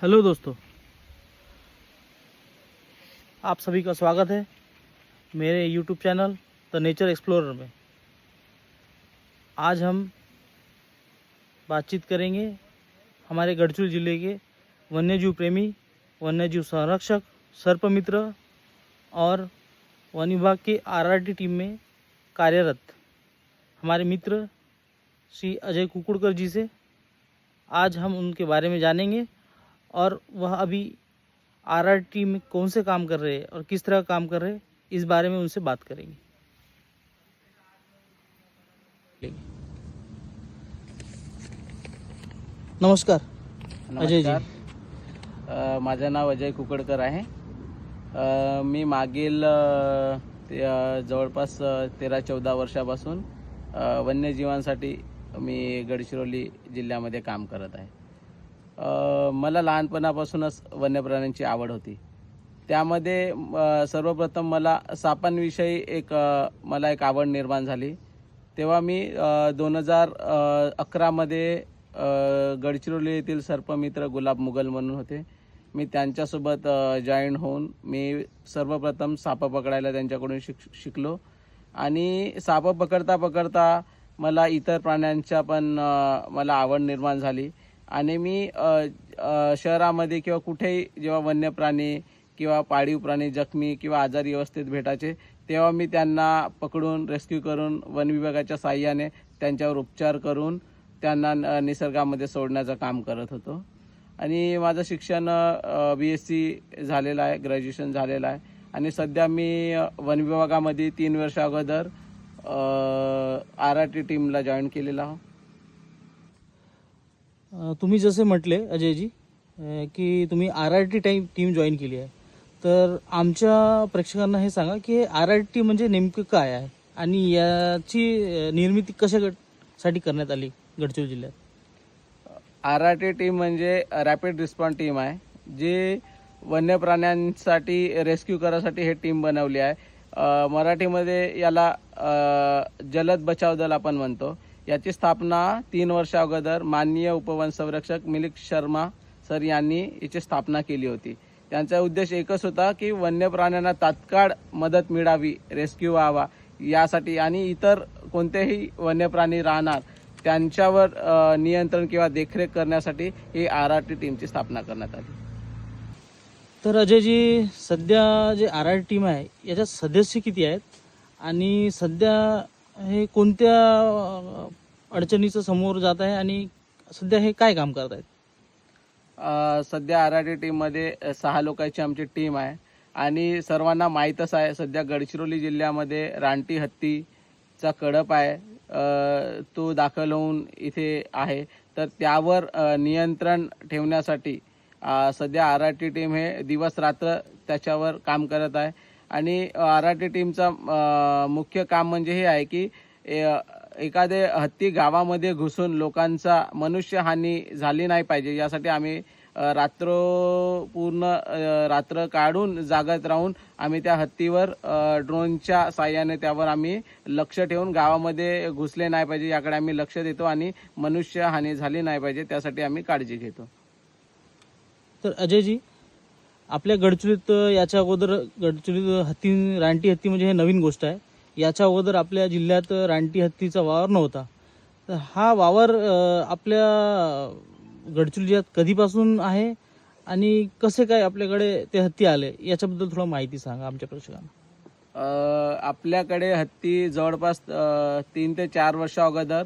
Hello दोस्तों, आप सभी का स्वागत है मेरे YouTube channel the nature explorer में। आज हम बातचीत करेंगे हमारे गढ़चिरौली ज़िले के वन्यजीव प्रेमी, वन्यजीव संरक्षक, सर्पमित्र और वन विभाग के आरआरटी टीम में कार्यरत हमारे मित्र श्री अजय कुकुड़कर जी से। आज हम उनके बारे में जानेंगे और वह अभी आरआरटी में कौन से काम कर रहे हैं और किस तरह काम कर रहे हैं, इस बारे में उनसे बात करेंगे। नमस्कार अजय जी। माझं नाव अजय कुकडकर आहे। मी मागील जवळपास 13-14 वर्षापासून वन्यजीवांसाठी मी गडचिरोली जिल्ह्यामध्ये काम करत आहे। मला लहानपणापासूनच वन्यप्राण्यांची आवड होती। त्यामध्ये सर्वप्रथम मला सापांविषयी मला एक आवड निर्माण झाली। तेव्हा मी 2011 मध्ये गडचिरोली येथील सर्पमित्र गुलाब मुघल म्हणून होते, मी त्यांच्यासोबत जॉईन होऊन मी सर्वप्रथम साप पकडायला त्यांच्याकडून शिकलो आणि साप पकडता पकडता मला इतर प्राण्यांच्या पण मला आवड निर्माण झाली आणि मी शहरामध्ये किंवा कुठेही जेव्हा वन्य प्राणी किंवा पाळीव प्राणी जखमी किंवा आजारी अवस्थेत भेटायचे तेव्हा मी त्यांना पकडून रेस्क्यू करून वन विभागाच्या साहाय्याने त्यांच्यावर उपचार करून त्यांना निसर्गामध्ये सोडण्याचं काम करत होतो। आणि माझं शिक्षण BSc झालेलं आहे, ग्रॅज्युएशन झालेलं आहे आणि सध्या मी वन विभागामध्ये 3 वर्ष अगोदर आरआरटी टीमला जॉईन केलेला आहे। तुम्ही जसे म्हटले अजयजी की तुम्ही आरआरटी टीम जॉईन केली आहे, तर आमच्या प्रेक्षकांना हे सांगा की आरआरटी म्हणजे नेमकं काय आहे आणि याची निर्मिती कशासाठी करण्यात आली गडचिरोली जिल्ह्यात? आरआरटी टीम म्हणजे रॅपिड रिस्पॉन्स टीम आहे, जी वन्य प्राण्यांसाठी रेस्क्यू करायसाठी हे टीम बनवली आहे। मराठीमध्ये याला जलद बचाव दल आपण म्हणतो। याची स्थापना 3 वर्ष अगोदर माननीय उपवन संरक्षक मिलिंद शर्मा सर यांनी याची स्थापना केली होती। त्यांचा उद्देश एकच होता की वन्य प्राण्यांना तात्काळ मदत मिळावी, रेस्क्यू व्हावा यासाठी आणि इतर कोणतेही वन्य प्राणी राहणार त्यांच्यावर नियंत्रण किंवा देखरेख करण्यासाठी ही आरआरटी टीमची स्थापना करण्यात आली। तर अजयजी, सध्या जे आरआरटी टीम आहे याच्यात सदस्य किती आहेत आणि सध्या हे कोणत्या अडचणीचं समोर जात आहे आणि सध्या हे काय काम करत आहेत? सध्या आरआरटी टीममध्ये 6 लोकांची आमची टीम आहे आणि सर्वांना माहीतच आहे सध्या गडचिरोली जिल्ह्यामध्ये रानटी हत्तीचा कळप आहे, तो दाखल होऊन इथे आहे। तर त्यावर नियंत्रण ठेवण्यासाठी सध्या आरआरटी टीम हे दिवस रात्र त्याच्यावर काम करत आहे आणि आरआरटी टीमचा मुख्य काम म्हणजे हे आहे की एखादे हत्ती गावामध्ये घुसून लोकांचा मनुष्यहानी झाली नाही पाहिजे यासाठी आम्ही पूर्ण रात्र काढून जागत राहून आम्ही त्या हत्तीवर ड्रोनच्या साहाय्याने त्यावर आम्ही लक्ष ठेवून गावामध्ये घुसले नाही पाहिजे याकडे आम्ही लक्ष देतो आणि मनुष्यहानी झाली नाही पाहिजे त्यासाठी आम्ही काळजी घेतो। तर अजयजी, आपल्या गडचिरोलीत याच्या अगोदर रानटी हत्ती म्हणजे हे नवीन गोष्ट आहे। याच्या अगोदर आपल्या जिल्ह्यात रानटी हत्तीचा वावर नव्हता, तर हा वावर आपल्या गडचिरोली जिल्ह्यात कधीपासून आहे आणि कसे काय आपल्याकडे ते हत्ती आले याच्याबद्दल थोडं माहिती सांगा आमच्या प्रेक्षकांना। आपल्याकडे हत्ती जवळपास 3 ते 4 वर्ष अगोदर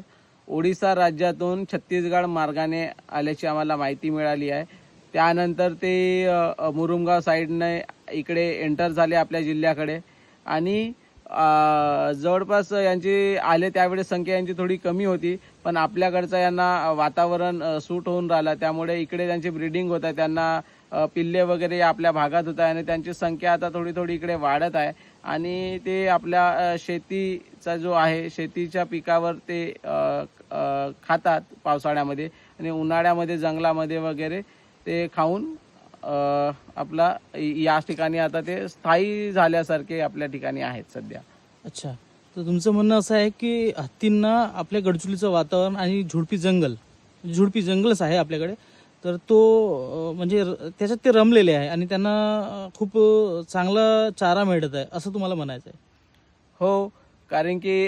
ओडिशा राज्यातून छत्तीसगड मार्गाने आल्याची आम्हाला माहिती मिळाली आहे। त्यानंतर ते मुरुमगाव साईडने इकडे एंटर झाले आपल्या जिल्ह्याकडे आणि जवळपास यांची आले त्यावेळेस संख्या यांची थोडी कमी होती, पण आपल्याकडचं यांना वातावरण सूट होऊन राहिलं त्यामुळे इकडे त्यांची ब्रीडिंग होत आहे, त्यांना पिल्ले वगैरे आपल्या भागात होत आहे आणि त्यांची संख्या आता थोडी थोडी इकडे वाढत आहे आणि ते आपल्या शेतीचा जो आहे शेतीच्या पिकावर ते खातात पावसाळ्यामध्ये आणि उन्हाळ्यामध्ये जंगलामध्ये वगैरे ते खाऊन आपला या ठिकाणी आता ते स्थायी झाल्यासारखे आपल्या ठिकाणी आहेत सध्या। अच्छा, तर तुमचं म्हणणं असं आहे की हत्तींना आपल्या गडचिरोलीचं वातावरण आणि झुडपी जंगलच आहे आपल्याकडे, तर तो म्हणजे त्याच्यात ते रमलेले आहे आणि त्यांना खूप चांगला चारा मिळत आहे असं तुम्हाला म्हणायचं आहे. हो, कारण की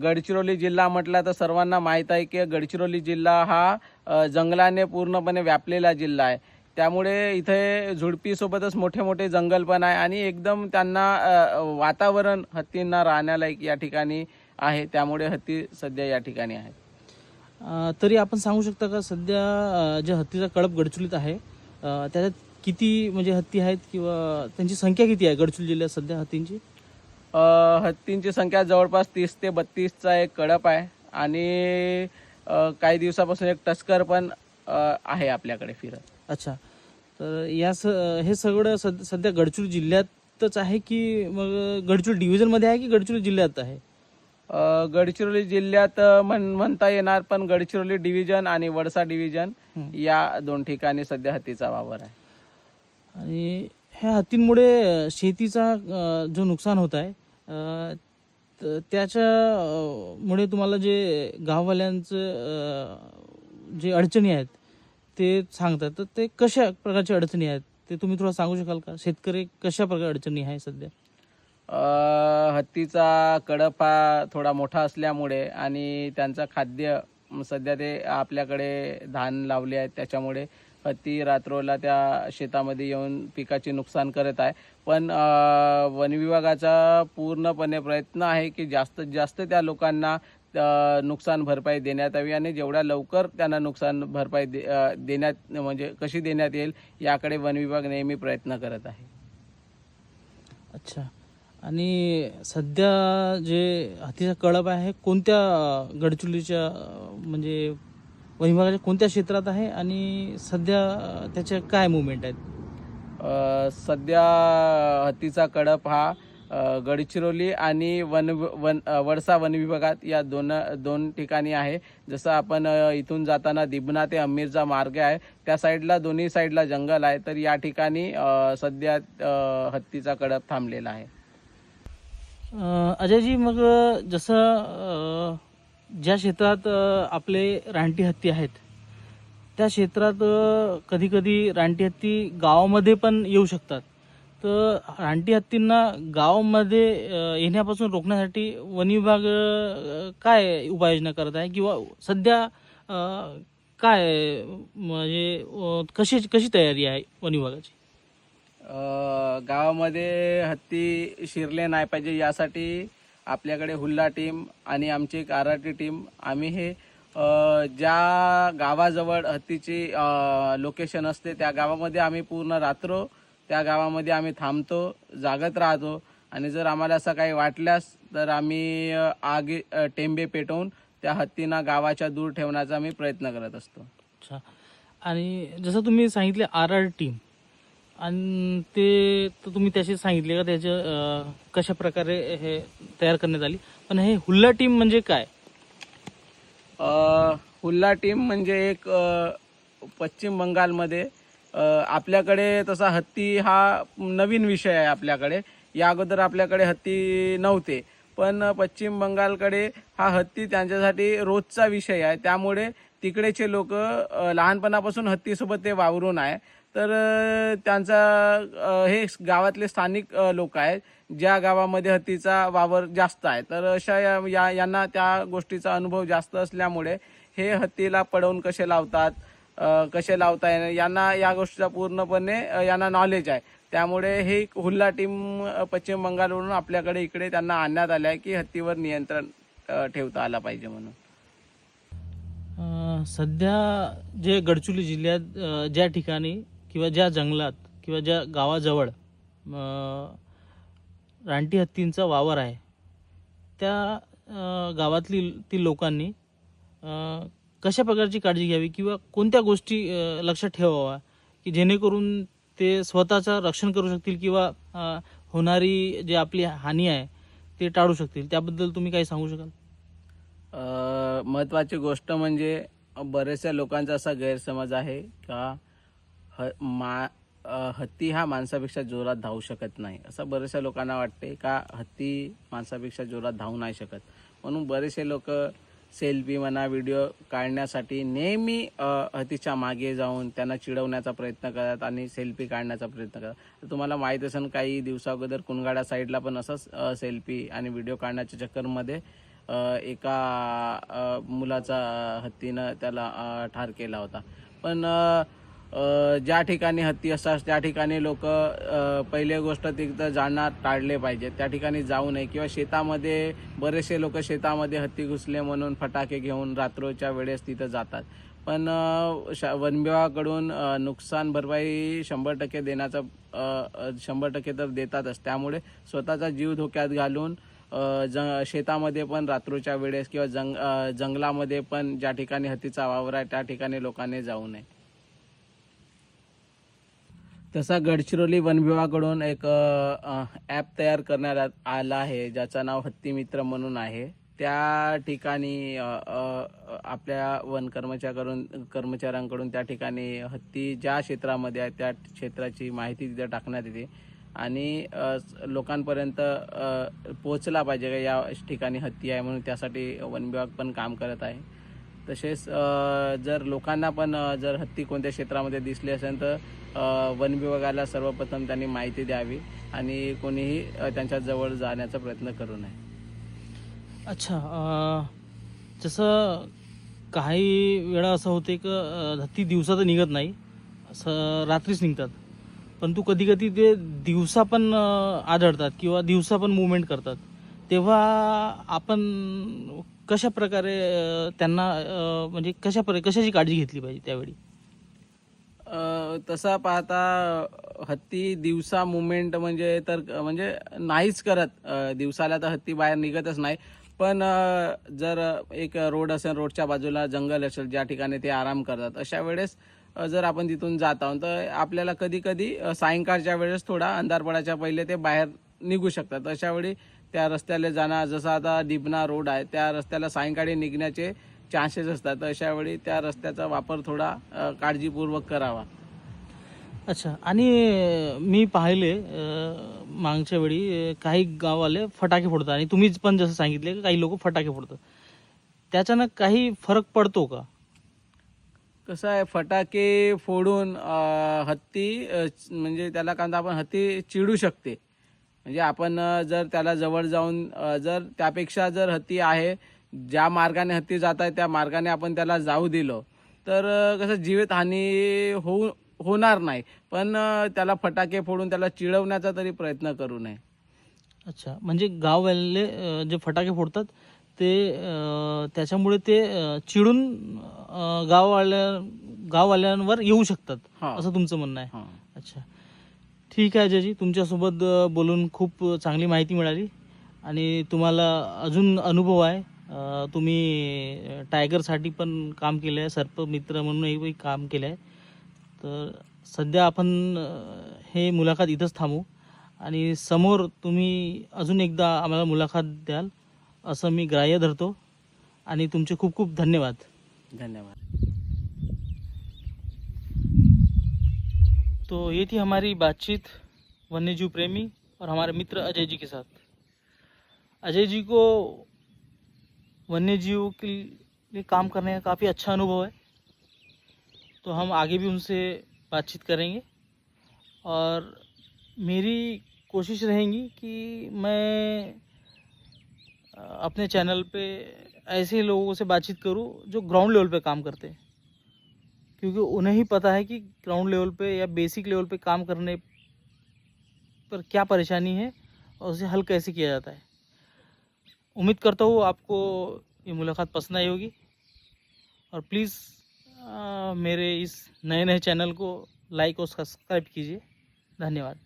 गडचिरोली जिल्हा म्हटला तर सर्वांना माहीत आहे की गडचिरोली जिल्हा हा जंगलाने पूर्णपणे व्यापलेला जिल्हा आहे. त्यामुळे इथे झुडपीसोबतच मोठे मोठे जंगल पण आहे आणि एकदम त्यांना वातावरण हत्तींना राहण्यालायक या ठिकाणी आहे. त्यामुळे हत्ती सध्या या ठिकाणी आहेत. तरी आपण सांगू शकता का सध्या जे हत्तीचा कळप गडचिरोलीत आहे त्याच्यात किती म्हणजे हत्ती आहेत किंवा त्यांची संख्या किती आहे गडचिरोली जिल्ह्यात सध्या हत्तींची? अ, हत्तींची संख्या जवळपास 30 ते 32चा एक कळप आहे आणि काही दिवसापासून एक टस्कर पण आहे आपल्याकडे फिरत. अच्छा. तर हे सगळं सध्या गडचिरोली जिल्ह्यातच आहे की मग गडचिरोली डिव्हिजनमध्ये आहे की गडचिरोली जिल्ह्यात आहे? गडचिरोली जिल्ह्यात म्हणता येणार, पण गडचिरोली डिव्हिजन आणि वडसा डिव्हिजन या 2 ठिकाणी सध्या हत्तीचा वावर आहे. आणि ह्या हत्तींमुळे शेतीचा जो नुकसान होत आहे मुळे तुम्हाला जे गाववाल्यांचं जे अडचणी आहेत ते सांगतात, तर ते कशा प्रकारच्या अडचणी आहेत ते तुम्ही थोडं सांगू शकाल का? शेतकरी कशा प्रकारे अडचणी आहे सध्या? हत्तीचा कळप हा थोडा मोठा असल्यामुळे आणि त्यांचं खाद्य सध्या ते आपल्याकडे धान लावले आहेत, त्याच्यामुळे हत्ती रात्रोला त्या शेतामध्ये येऊन पिकाचे नुकसान करत आहे. पण वन विभागाचा पूर्णपणे प्रयत्न आहे की जास्तीत जास्त त्या लोकांना नुकसान भरपाई देण्यात यावी आणि जेवढ्या लवकर त्यांना नुकसान भरपाई देण्यात म्हणजे कशी देण्यात येईल याकडे वन विभाग नेहमी प्रयत्न करत आहे. अच्छा. आणि सध्या जे हत्तीचा कळप आहे कोणत्या गडचिरोलीच्या म्हणजे वन विभागाच्या कोणत्या क्षेत्रात आहे आणि सध्या त्याच्या काय मुवमेंट आहेत? सध्या हत्तीचा कळप हा गडचिरोली आणि वडसा वन विभागात या दोन ठिकाणी आहे. जसं आपण इथून जाताना दिबना ते अमीरचा मार्ग आहे, त्या साईडला दोन्ही साईडला जंगल आहे, तर या ठिकाणी सध्या हत्तीचा कळप थांबलेला आहे. अजयजी, मग जसं ज्या क्षेत्रात आपले रानटी हत्ती आहेत त्या क्षेत्रात कधी कधी रानटी हत्ती गावामध्ये पण येऊ शकतात. तर रानटी हत्तींना गावामध्ये येण्यापासून रोखण्यासाठी वन विभाग काय उपाययोजना करत आहे किंवा सध्या काय म्हणजे कशी कशी तयारी आहे वन विभागाची? गावामध्ये हत्ती शिरले नाही पाहिजे यासाठी आपल्याकडे हुल्ला टीम आणि आमची एक आराटी टीम आम्ही हे ज्या गावाजवळ हत्तीची लोकेशन असते त्या गावामध्ये आम्ही पूर्ण रात्र त्या गावामध्ये आम्ही थांबतो, जागत राहतो आणि जर आम्हाला असं काही वाटल्यास तर आम्ही टेंबे पेटवून त्या हत्तींना गावाच्या दूर ठेवण्याचा आम्ही प्रयत्न करत असतो. अच्छा. आणि जसं तुम्ही सांगितले आर टीम आणि ते तर तुम्ही त्याशी सांगितले का त्याचं कशा प्रकारे हे तयार करण्यात आली, पण हे हुल्ला टीम म्हणजे काय? हुल्ला टीम म्हणजे एक पश्चिम बंगालमध्ये आपल्याकडे तसा हत्ती हा नवीन विषय आहे आपल्याकडे. या अगोदर आपल्याकडे हत्ती नव्हते, पण पश्चिम बंगालकडे हा हत्ती त्यांच्यासाठी रोजचा विषय आहे. त्यामुळे तिकडेचे लोक लहानपणापासून हत्तीसोबत ते वावरून आहे. तर त्यांचा हे गावातले स्थानिक लोक आहेत ज्या गावामध्ये हत्तीचा वावर जास्त आहे, तर अशा यांना त्या गोष्टीचा अनुभव जास्त असल्यामुळे हे हत्तीला पडवून कसे लावतात, कसे लावता येणार यांना या गोष्टीचा पूर्णपणे यांना नॉलेज आहे. त्यामुळे हे हुल्ला टीम पश्चिम बंगालवरून आपल्याकडे इकडे त्यांना आणण्यात आले आहे की हत्तीवर नियंत्रण ठेवता आला पाहिजे म्हणून. सध्या जे गडचिरोली जिल्ह्यात ज्या ठिकाणी किंवा ज्या जंगलात किंवा ज्या गावाजवळ रानटी हत्तींचा वावर आहे त्या गावातील लोकांनी कशा प्रकारची काळजी घ्यावी किंवा कोणत्या गोष्टी लक्षात ठेवाव्या की जेणेकरून ते स्वतःचं रक्षण करू शकतील किंवा होणारी जी आपली हानी आहे ते टाळू शकतील, त्याबद्दल तुम्ही काही सांगू शकाल? महत्त्वाची गोष्ट म्हणजे बऱ्याचशा लोकांचा असा गैरसमज आहे का हत्ती हा माणसापेक्षा जोरात धावू शकत नाही, असं बऱ्याचशा लोकांना वाटते का हत्ती माणसापेक्षा जोरात धावू नाही शकत. म्हणून बरेचसे लोक सेल्फी म्हणा व्हिडिओ काढण्यासाठी नेहमी हत्तीच्या मागे जाऊन त्यांना चिडवण्याचा प्रयत्न करतात आणि सेल्फी काढण्याचा प्रयत्न करतात. तुम्हाला माहीत असेल काही दिवसाअगोदर कुनगाडा साईडला पण असंच सेल्फी आणि व्हिडिओ काढण्याच्या चक्करमध्ये एका मुलाचा हत्तीनं त्याला ठार केला होता. पण ज्या ठिकाणी हत्ती असतात त्या ठिकाणी लोक पहिली गोष्ट तिथं जाणार टाळले पाहिजे, त्या ठिकाणी जाऊ नये. किंवा शेतामध्ये बरेचसे लोक शेतामध्ये हत्ती घुसले म्हणून फटाके घेऊन रात्रीच्या वेळेस तिथं जातात. पण वन विभागाकडून नुकसान भरपाई 100% देण्याचा 100% तर देतातच. त्यामुळे स्वतःचा जीव धोक्यात घालून शेतामध्ये पण रात्रीच्या वेळेस किंवा जंगलामध्ये पण ज्या ठिकाणी हत्तीचा वावर आहे त्या ठिकाणी लोकांनी जाऊ नये. तसा गडचिरोली वन विभागाकडून एक ॲप तयार करण्यात आला आहे ज्याचं नाव हत्ती मित्र म्हणून आहे. त्या ठिकाणी आपल्या वन कर्मचाऱ्यांकडून त्या ठिकाणी हत्ती ज्या क्षेत्रामध्ये आहे त्या क्षेत्राची माहिती तिथे टाकण्यात येते आणि लोकांपर्यंत पोहोचला पाहिजे का या ठिकाणी हत्ती आहे म्हणून, त्यासाठी वन विभाग पण काम करत आहे. तसेच जर लोकांना पण जर हत्ती कोणत्या क्षेत्रामध्ये दिसली असेल तर वन विभागाला सर्वप्रथम त्यांनी माहिती द्यावी आणि कोणीही त्यांच्या जवळ जाण्याचा प्रयत्न करू नये. अच्छा, जसं काही वेळा असं होते की हत्ती दिवसा तर निघत नाही, असं रात्रीच निघतात. परंतु कधी कधी ते दिवसा पण आढळतात किंवा दिवसा पण मुवमेंट करतात. तेव्हा आपण कशा प्रकारे त्यांना म्हणजे कशाची काळजी घेतली पाहिजे त्यावेळी? तसा पाहता हत्ती दिवसा मुवमेंट म्हणजे नाहीच करत. दिवसाला तर हत्ती बाहेर निघतच नाही. पण जर एक रोड असेल, रोडच्या बाजूला जंगल असेल ज्या ठिकाणी ते आराम करतात, अशा वेळेस जर आपण तिथून जात आहोत तर आपल्याला कधी कधी सायंकाळच्या वेळेस थोडा अंधार पडायच्या पहिले ते बाहेर निघू शकतात. अशा वेळी त्या रस्त्याला जाणं, जसं आता डिबना रोड आहे त्या रस्त्याला सायंकाळी निघण्याचे चान्सेस असतात. अशा वेळी त्या रस्त्याचा वापर थोडा काळजीपूर्वक करावा. अच्छा, आणि मी पाहिले मागच्या वेळी काही गाववाले फटाके फोडतात आणि तुम्हीच पण जसं सांगितले की काही लोक फटाके फोडतात. त्याच्यानं काही फरक पडतो का? कसं आहे, फटाके फोडून हत्ती म्हणजे त्याला काय आपण हत्ती चिडू शकते. म्हणजे आपण जर त्याला जवळ जाऊन जर त्यापेक्षा जर हत्ती आहे ज्या मार्गाने हत्ती जात आहे त्या मार्गाने आपण त्याला जाऊ दिलो तर कसं जीवितहानी होणार नाही. पण त्याला फटाके फोडून त्याला चिडवण्याचा तरी प्रयत्न करू नये. अच्छा, म्हणजे गाववाले जे फटाके फोडतात ते त्याच्यामुळे ते चिडून गाववाल्यांवर येऊ शकतात, हा. असं तुमचं म्हणणं आहे? हां. अच्छा, ठीक आहे अजयजी, तुमच्यासोबत बोलून खूप चांगली माहिती मिळाली आणि तुम्हाला अजून अनुभव आहे. तुम्ही टायगरसाठी पण काम केलं आहे, सर्पमित्र म्हणूनही काम केलं आहे. तर सध्या आपण हे मुलाखत इथंच थांबू आणि समोर तुम्ही अजून एकदा आम्हाला मुलाखत द्याल असं मी ग्राह्य धरतो आणि तुमचे खूप खूप धन्यवाद. धन्यवाद. तो ये थी हमारी बातचीत वन्यजीव प्रेमी और हमारे मित्र अजय जी के साथ. अजय जी को वन्यजीव के लिए काम करने का काफ़ी अच्छा अनुभव है, तो हम आगे भी उनसे बातचीत करेंगे और मेरी कोशिश रहेगी कि मैं अपने चैनल पे ऐसे लोगों से बातचीत करूं जो ग्राउंड लेवल पे काम करते हैं, क्योंकि उन्हें ही पता है कि ग्राउंड लेवल पे या बेसिक लेवल पे काम करने पर क्या परेशानी है और उसे हल कैसे किया जाता है. उम्मीद करता हूँ आपको ये मुलाकात पसंद आई होगी और प्लीज़ मेरे इस नए चैनल को लाइक और सब्सक्राइब कीजिए. धन्यवाद.